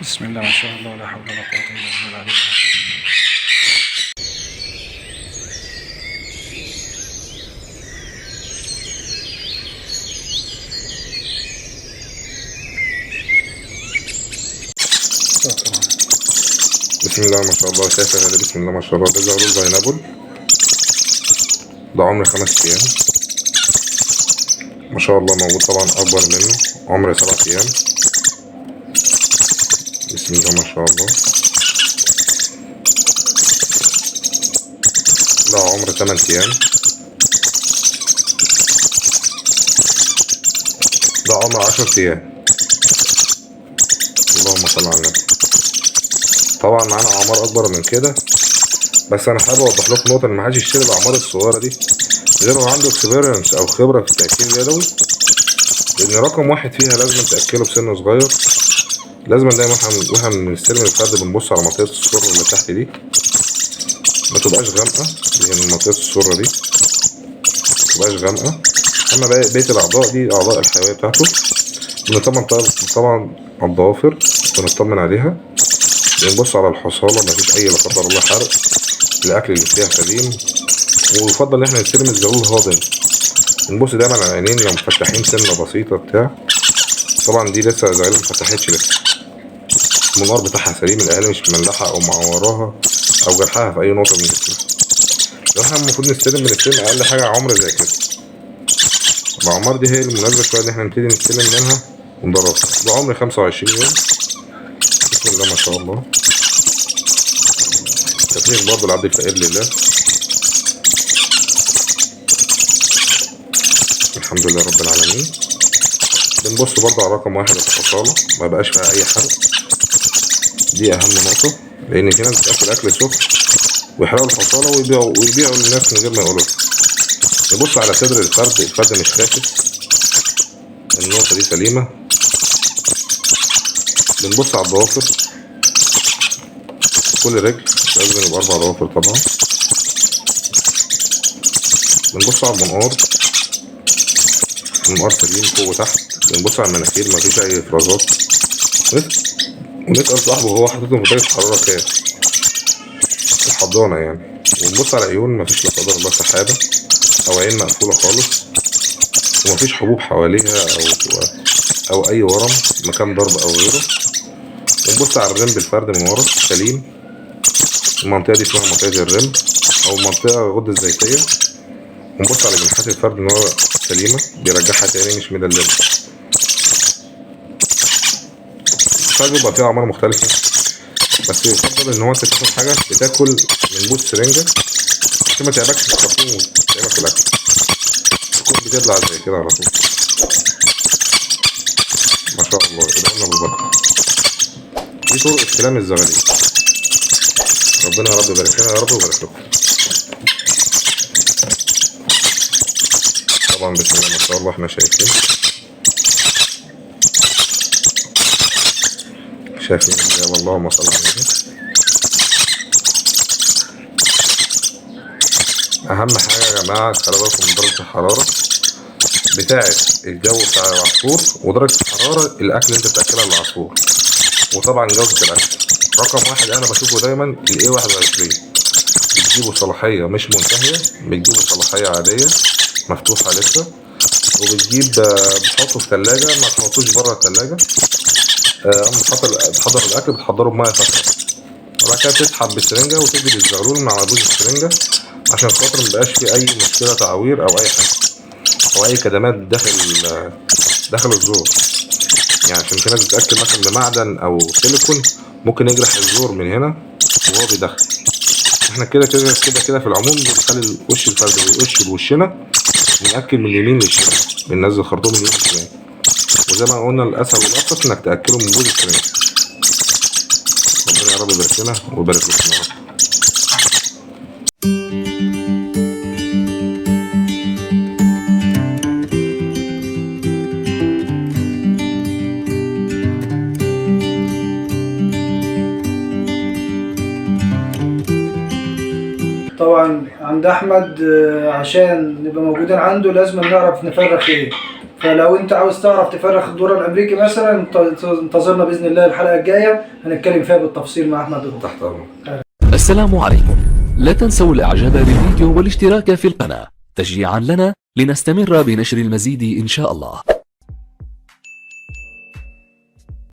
بسم الله ما شاء الله ولا حول ولا قوة إلا بالله العلي العظيم. بسم الله ما شاء الله. شايف يا غالي؟ بسم الله ما شاء الله. ده زغلول باينابل، ده عمر 5 أيام ما شاء الله. موجود طبعا أكبر منه، عمر 7 أيام. بسم الله ما شاء الله. ده عمر 8 أيام. ده عمر 10 أيام. اللهم صل على النبي. طبعا معانا أعمار أكبر من كده، بس أنا حابب أوضح لكم نقطة، إن محدش يشتري الأعمار الصغيرة دي غير هو عنده اكسبيرينس أو خبرة في التأكيل اليدوي، لأن رقم واحد فيها لازم تأكله بسن صغير. لازم دايما واحنا بنستلم الفرد بنبص على منطقة السرة اللي تحت دي، ما تبقاش غامقة، لأن منطقة السرة دي ما تبقاش غامقة. أما بقية الأعضاء دي أعضاء الحيوية بتاعته، بنطمن طبعا على الضوافر، بنطمن عليها، بنبص على الحصالة مفيش أي لا قدر الله حرق، الأكل اللي فيها سليم. ويفضل إن احنا نستلم الزغلول هاضم، نبص دايما على العينين لو مفتحين سنة بسيطة بتاع. طبعا دي لسه الزغاليل مفتحتش لسه، المنقار بتاعها سليم، الأهالي مش مملحة أو معوراها أو جرحها في أي نقطة من جسمها. لو احنا المفروض بنستلم أقل حاجة عمر زي كده. الأعمار دي هي المناسبة شوية إن احنا نبتدي نستلم منها وندرسها. ده عمر 25 يوم. بسم الله ما شاء الله. تفريغ برضه العبد الفقير لله. الحمد لله رب العالمين. بنبص برضه على رقم 1 الحصالة، ما بقاش فيها أي حرق، دي أهم نقطة، لأن في ناس بتاكل أكل سخن ويحرقوا الحصالة ويبيعوا للناس من غير ما يقولوا. نبص على صدر الفرد مش خاسس، النقطة دي سليمة. بنبص على الضوافر، كل رجل لازم يبقى 4 ضوافر طبعا. بنبص على المنقار سليم فوق وتحت. بنبص على المناخير مفيش أي إفرازات، ونسأل صاحبه هو حاططهم في درجة حرارة كام في الحضانة يعني. ونبص على عيون مفيش لا قدر الله سحابة أو عين مقفولة خالص، ومفيش حبوب حواليها أو أي ورم مكان ضرب أو غيره. ونبص على الرم بالفرد من ورا سليم، المنطقة دي اسمها منطقة الرم أو المنطقة الغدة الزيتية. ونبص على جناحات الفرد من ورا سليمة، بيرجعها تاني مش مدللة. الفرد بيبقى فيه أعمار مختلفة، بس يفضل إن هو أنت تاخد حاجة بتاكل من بوت سرنجة عشان ما تعبكش في الخرطوم وتعبك في الأكل، تكون بتبلع زي كده على طول. ما شاء الله، ادعونا بالبركة. دي طرق استلام الزغاليل. ربنا يا رب يبارك لنا يا رب ويبارك لكم. طبعا بسم الله ما شاء الله احنا شايفين الإجابة. اللهم صل على النبي. أهم حاجة يا جماعة خلي بالكم من درجة الحرارة بتاعة الجو بتاع العصفور، ودرجة الحرارة الأكل اللي أنت بتأكلها للعصفور، وطبعا جودة الأكل. رقم 1 أنا بشوفه دايما ال A21، بتجيبوا صلاحية مش منتهية، بتجيبوا صلاحية عادية مفتوحة لسه، بتحطه في تلاجة، ما تحطوش بره التلاجة. بتحضر الأكل بتحضره بمية فترة، وبعد كده تسحب بالسرنجة وتدي للزغلول من على بوز السرنجة، عشان خاطر مبقاش في أي مشكلة تعوير أو أي حاجة أو أي كدمات داخل الزور. يعني عشان في ناس بتأكل مثلا بمعدن أو سيليكون ممكن يجرح الزور من هنا وهو بيدخل. احنا كده في العموم بنخلي وش الفرد ويقش بوشنا، ونأكل من اليمين للشمال، بننزل خرطوم من اليمين للشمال. وزي ما قلنا الأسهل والأبسط إنك تأكله من بوز السرنجة. ربنا يا رب يبارك لنا ويبارك لكم يا رب. طبعا عند احمد عشان نبقى موجودين عنده لازم نعرف نفرخ ايه، فلو انت عاوز تعرف تفرخ الدورة الامريكي مثلا انتظرنا باذن الله الحلقة الجاية هنتكلم فيها بالتفصيل مع احمد الدكتور. تحت امرك. السلام عليكم. لا تنسوا الاعجاب بالفيديو والاشتراك في القناة تشجيعا لنا لنستمر بنشر المزيد ان شاء الله.